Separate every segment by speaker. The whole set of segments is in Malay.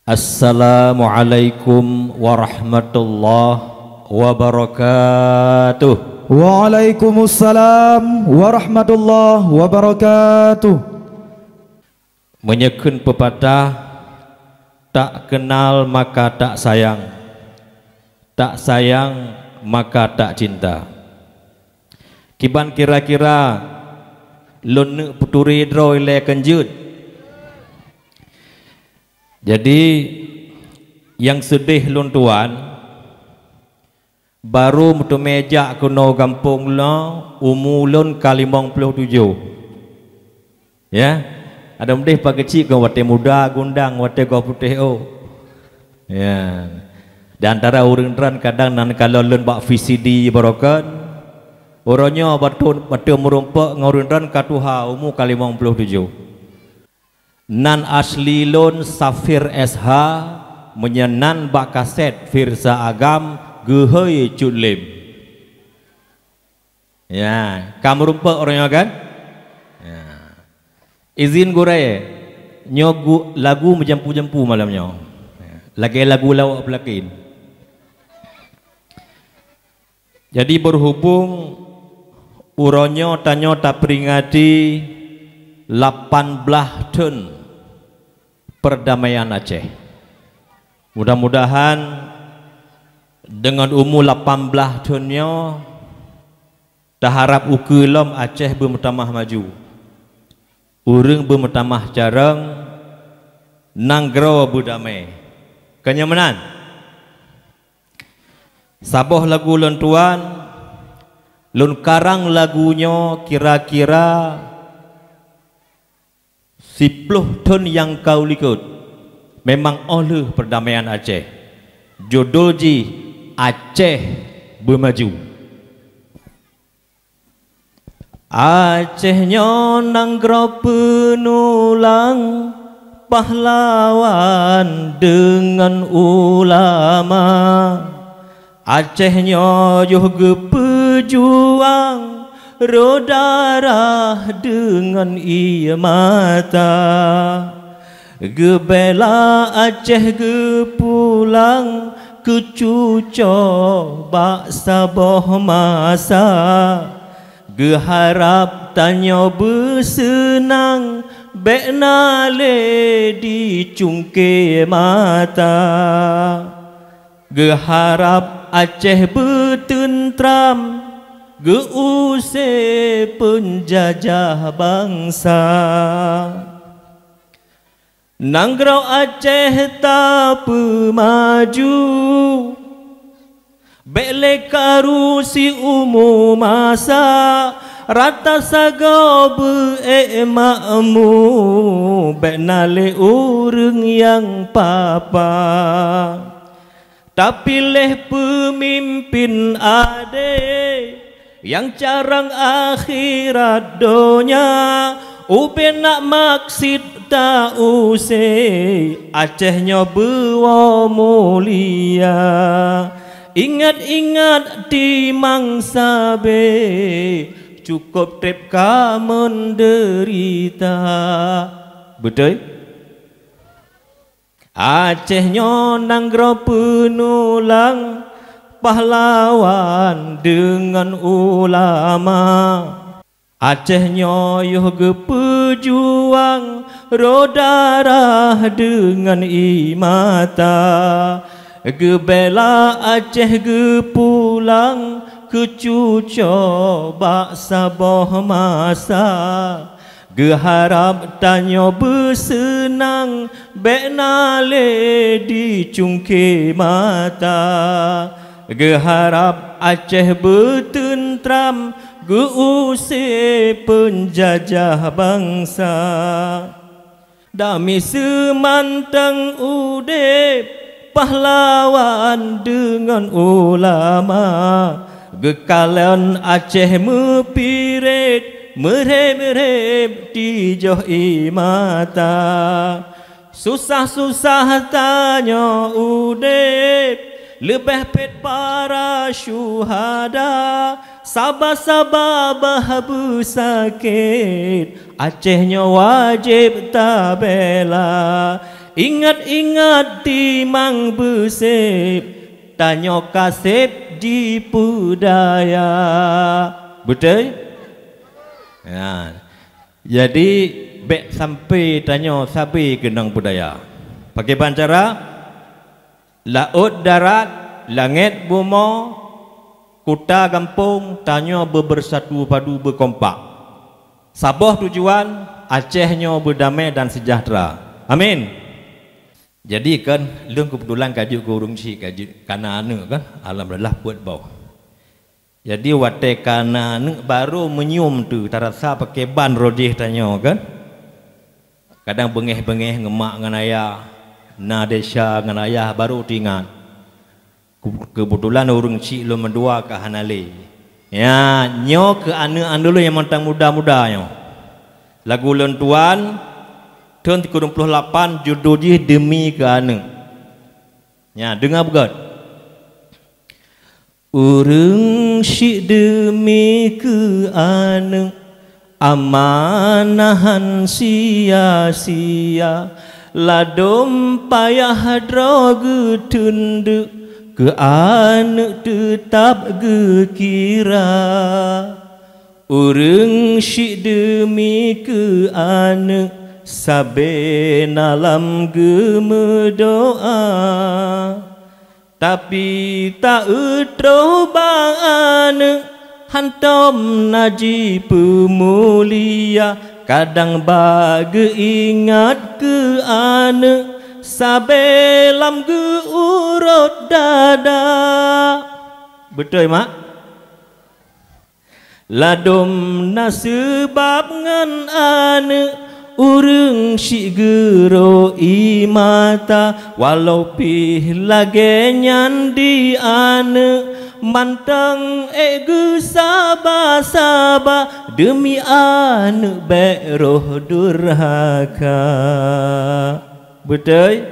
Speaker 1: Assalamualaikum warahmatullahi wabarakatuh.
Speaker 2: Waalaikumsalam warahmatullahi wabarakatuh.
Speaker 1: Menyekun pepatah, tak kenal maka tak sayang, tak sayang maka tak cinta. Kiban kira-kira lun puturi droi le kenjut. Jadi yang sedih lun tuan baru mutu meja kuno kampung lo umulun kalimong 57. Ya, ada mudih pak kecil kau wate muda gundang wate kau putih oh. Ya, di antara urang-urang kadang nan kalau lun bak VCD barokan orangnya batu merumpak ngurang-urang katuha umu kalimong 57. Nan asli lon Safir SH menyenan bak kaset Firsa Agam gehoi cudlim. Ya, kamu rumput orangnya kan? Ya. Izin gurai nyogu lagu menjempu-jempu malamnya. Ya. Lagi lagu lawak pelakin. Jadi berhubung uronyo tanyo tak peringati 18 tahun perdamaian Aceh. Mudah-mudahan dengan umur 18 tahunnya taharap ukulom Aceh bermutamah maju. Urang bermutamah jarang nanggro berdamai. Kenyamanan. Saboh lagu lon tuan, lon karang lagunya kira-kira 10 tahun yang kau likut memang oleh perdamaian Aceh. Judul ji Aceh bermaju. Acehnya nanggro penulang pahlawan dengan ulama. Acehnya juga pejuang rodarah dengan ia mata. Gebela Aceh gepulang kecuco bak saboh masa. Geharap tanya bersenang beknale di cungkir mata. Geharap Aceh bertentram geusai penjajah bangsa. Nanggro Aceh tak maju bele karusi umum masa rata sago beemakmu benale urang yang papa. Tak pilih pemimpin ade yang carang akhirat donya. Uben nak maksud tak usai Acehnya bawa mulia. Ingat-ingat di mangsa be cukup trip ka menderita. Betul? Acehnya nanggro penulang pahlawan dengan ulama. Acehnya yoga pejuang rodarah dengan imata. Gebela Aceh gepulang kecuco bak saboh masa. Geharap tanya bersenang beknale di cungkir mata. Geharap Aceh bertentram geusai penjajah bangsa. Dami semantang udip pahlawan dengan ulama. Gekalan Aceh mepirit merem-merem di joh imata. Susah-susah tanya udip lebih pet para syuhada. Sabar-sabar bahabu sakit Acehnya wajib tabela. ingat-ingat timang besip tanya kasep di budaya. Betul? Ya. Jadi bek sampai tanya sabi kenang budaya. Pakai bancara laut darat, langit bumi, kota kampung tanya bersatu padu berkompak. Sabah tujuan, Acehnya berdamai dan sejahtera. Amin. Jadi kan lung kebetulan kaji kurung si kaji kana anu kan alhamdulillah buat bau. Jadi wate kana anu baru menyium tu tarasa pakai ban rodih tanya kan. Kadang bengeh-bengeh ngemak ngan ayah, na desa ngan ayah baru tingat. Kebetulan urung si lu mendua ke hanale. Ya, nyo ke anu-anu lu yang mentang muda-muda nyo. Lagu lentuan tahun 38 judulnya Demi ke anu. Ya, dengar begat. Urang syik demi ke anu amanahan sia-sia ladom payah droge tunduk ke anu tetap gekira. Urang syik demi ke anu sabe nalam gemedoa tapi tak utroh bang hantom naji pemulia kadang bagi ingat ke ane sabelam ge urut dada. Betul mak? Ladom nasebab ngan ane urang syik gero imata walau pih lage nyandi ane mantang egu sabah-sabah demi ane beroh durhaka. Betul?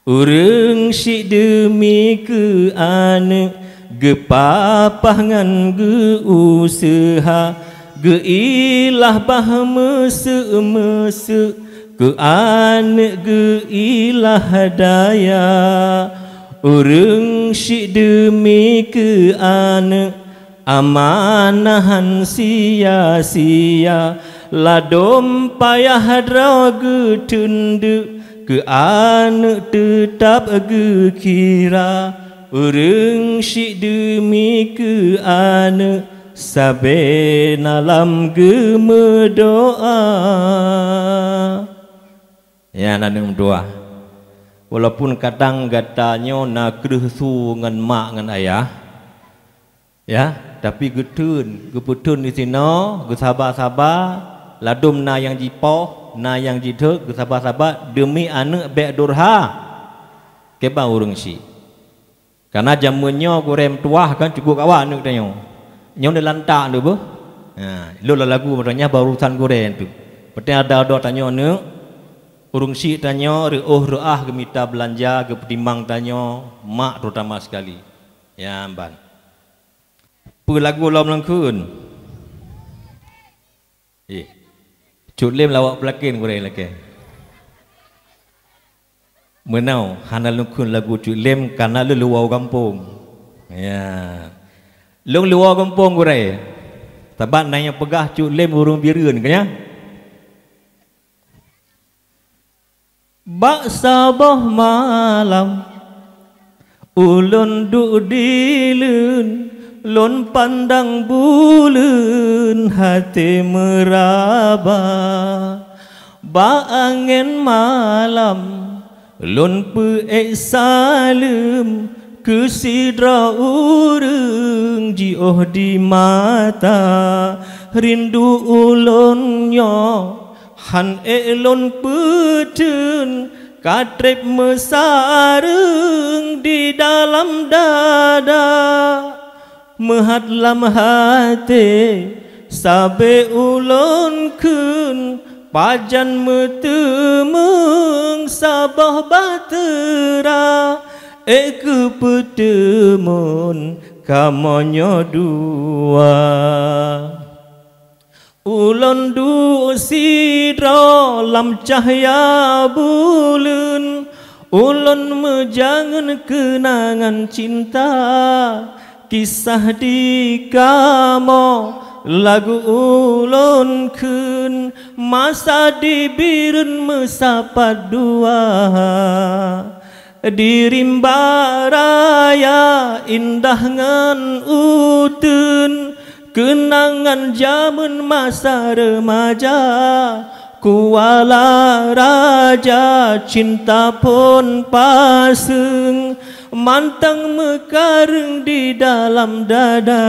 Speaker 1: Urang syik demi ke ane gepapah ngan ge usaha geilah bah mese-mese ke anak geilah daya. Urang syik demi ke anak amanahan sia-sia ladom payah droge tunduk ke anak tetap gekira. Urang syik demi ke anak sabe nalam gemedoa. Ya nanung doa. Walaupun kadang gatanya nak kersu ngan mak ngan ayah. Ya, tapi getun, geputun di sini, gesabar-sabar, ladum na yang jipoh, na yang jiduk, gesabar-sabar demi anak bek durha. Keba urang si. Karena jamunya gorem tuah kan cukup kawan nuk tanya. Nyong dia lantak tu bu. Ha, lu lagu maknanya barusan goreng tu. Peti ada tanya ne. Urung si tanya reuh-reuah gemita belanja ke petimbang tanya mak terutama sekali. Ya ban. Pu lagu lom langkun. Cutlem lawak pelakin goreng lagi. Menau hanal langkun lagu cutlem karena lu luau kampung. Ya. Long luar kampung gurai. Tabat nanya pegah cuk lem urung bireun kanya. Bak sabah malam ulun duk dileun lon pandang buleun hati meraba. Bak angin malam lon peek salem kesidra urang jioh di mata rindu ulonnya han elon petun katrep mesareng di dalam dada mehatlam hati sabe ulon kun pajan metemeng sabah batera Eku petemun kamonyo dua. ulun du sidra lam cahaya bulan, ulun mejangan kenangan cinta, kisah di kamo lagu ulun kun, masa di birun mesapat dua, di rimba raya indah ngan utun, kenangan zaman masa remaja, kuala raja cinta pun pasang, mantang mekareng di dalam dada,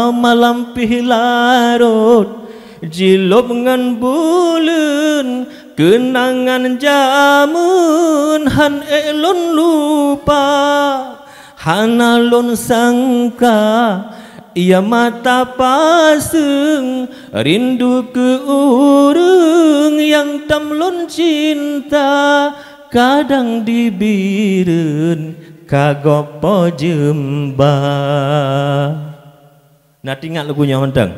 Speaker 1: malam pilarut jilop ngan bulan, kenangan jamun han elon lupa, hana lon sangka ia mata pasang, rindu ke urang yang tamlon cinta, kadang dibireun kagopo jemba. Nah tinggal lagunya menteng.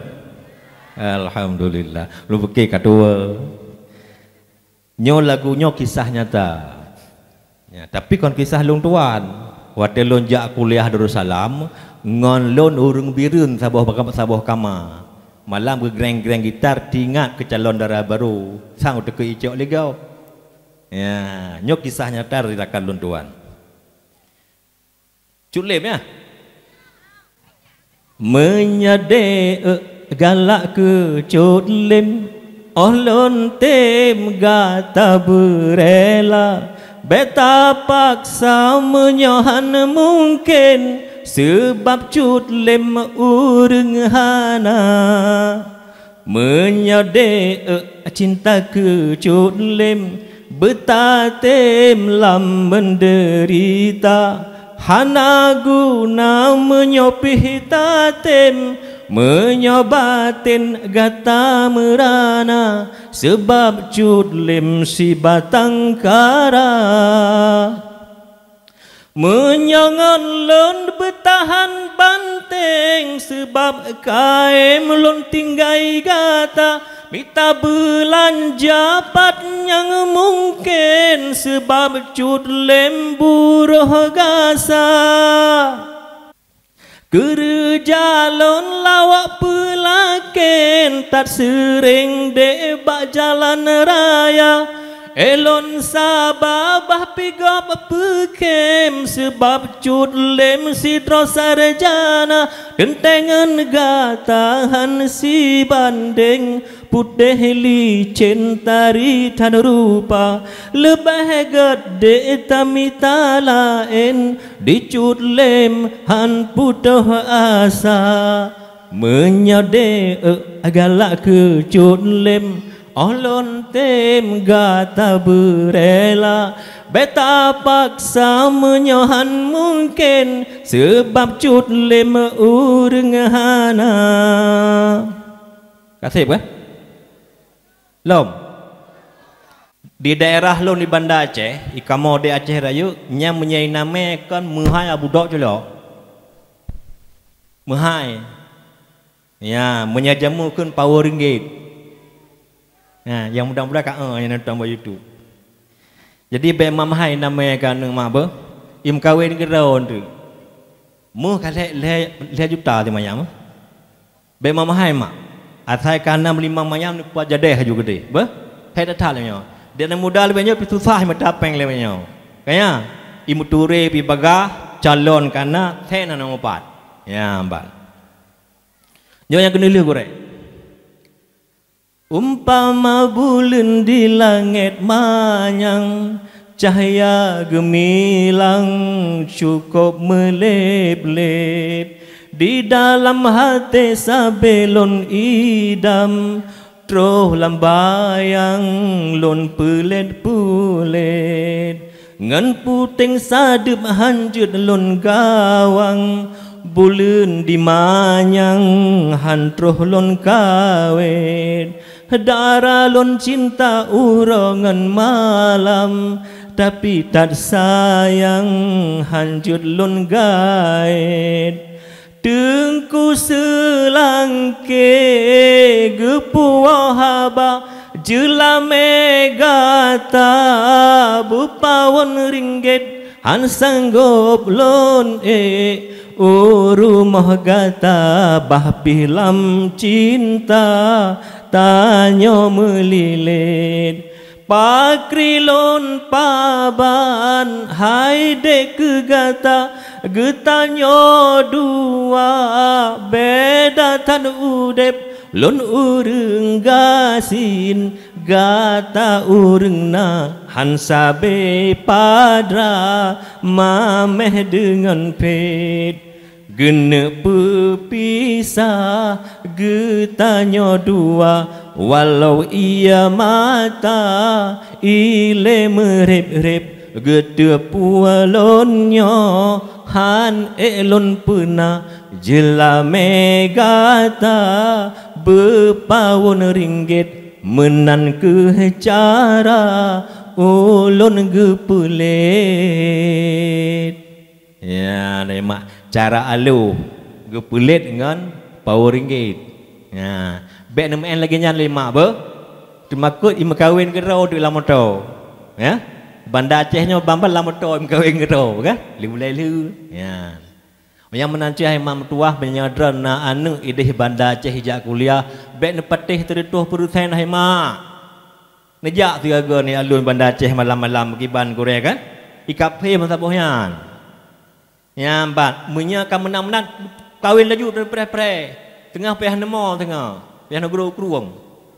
Speaker 1: Alhamdulillah. Lu beki kadua. Nyo lagunya kisah nyata. Ya, tapi kon kisah lung tuan. Wate lon jak kuliah Darussalam, ngon lon urung bireun sabah kama. Malam bergreng-greng gitar tingat ke calon darah baru. Sang udah ke icok legau. Ya, nyok kisah nyata rirakan lon tuan. Culem ya. Menyade galak ke culem, olon tem gata berela, beta paksa menyohan mungkin, sebab culem urang hana. Menyade cinta ke culem, betatem lam menderita, hana guna menyopih tatem, menyobatin gata merana, sebab culem si batang kara. Menyangan lon bertahan banteng, sebab kaem lon tinggai gata, mita belanja pat yang mungkin, sebab culem buruh gasa. Kerja lon lawak pelaken, tak sering debak jalan raya, elon sababah pigop pekem, sebab culem sidro sarjana, kentengan gatahan si bandeng, putih licin tari tan rupa, lebih gede tamita lain, di culem han putuh asa. Menyade galak ke culem, olon tem gata berela, beta paksa menyohan mungkin, sebab culem urang hana. Kasih apa? Lom. Di daerah lom di Banda Aceh, ikamo di Aceh Rayu, nya menyai nama kan muhai abu dok jelo. Muhai. Ya, menyajamu kan power ringgit. Nah, yang mudah-mudah kan yang nonton di YouTube. Jadi be mamhai nama kan ma apa? Im kawin ke raon tu. Mu kale le juta ti mayam. Be mamhai mak. Atai kana 5 mayam ni puat jadeh haju gede. Ba? Hai datang le nyo. Dia nak muda lebih nyo pi susah mata peng le nyo. Kaya imu ture pi bagah calon kana the na nang opat. Ya, mbak. Nyo yang kena lihat korek. Umpama bulan di langit manyang, cahaya gemilang cukup melep-lep, di dalam hati sabelon idam, troh lambayang lon pulet-pulet, ngan puting sadep hanjut lon gawang, bulan di manyang hantroh lon kawet, darah lon cinta urongan malam, tapi tak sayang hanjut lon gaet. Tengku selangke gepuah haba jelame gata bupawon ringgit han sanggup lon rumah gata bah pilam cinta tanyo melilit pakrilon paban hai dek gata getanyo dua beda tan udep lon ureng gasin gata ureng na hansabe padra mameh dengan pet gene pepisah getanyo dua walau ia mata ile merep-rep gede pualonyo han elon puna jelame gata bepawon ringgit menan ke cara ulun gepulet ya mak cara alu gepulet dengan pawon ringgit ya bek nama lagi nyan lima ber termakut ima kawin gero di lamoto ya Banda Acehnya bambal lamoto im kawin gero kan mulai lu ya yang menanci hai mam tuah menyadran na anu ideh Banda Aceh hijak kuliah bek nepatih terituh perusahaan hai mak nejak tiga ni alun Banda Aceh malam-malam kiban Korea kan ikap he masabohyan ya bat munya kam menang-menang kawin laju pre-pre tengah payah nemo tengah yang negro kruang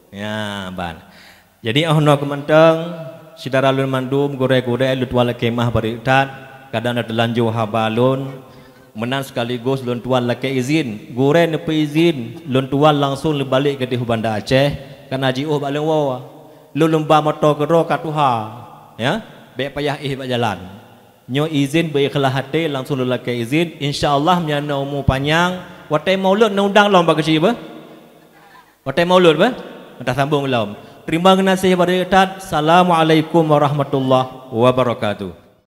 Speaker 1: ya ban jadi ahno kementeng sidara lun mandum gore-gore lutwal kemah baritat kadang ada lanjut habalun menan sekaligus lun tuan lake izin gore nepe izin lun tuan langsung balik ke di Banda Aceh karena jiuh baleng wawa lun lomba motor kero katuha ya bek payah jalan nyo izin berikhlas hati langsung lun lake izin insyaallah menyana umur panjang watai maulud undang lomba kecil ba watai maulud ba kita sambung lom terima kasih pada Ustaz. Assalamualaikum warahmatullahi wabarakatuh.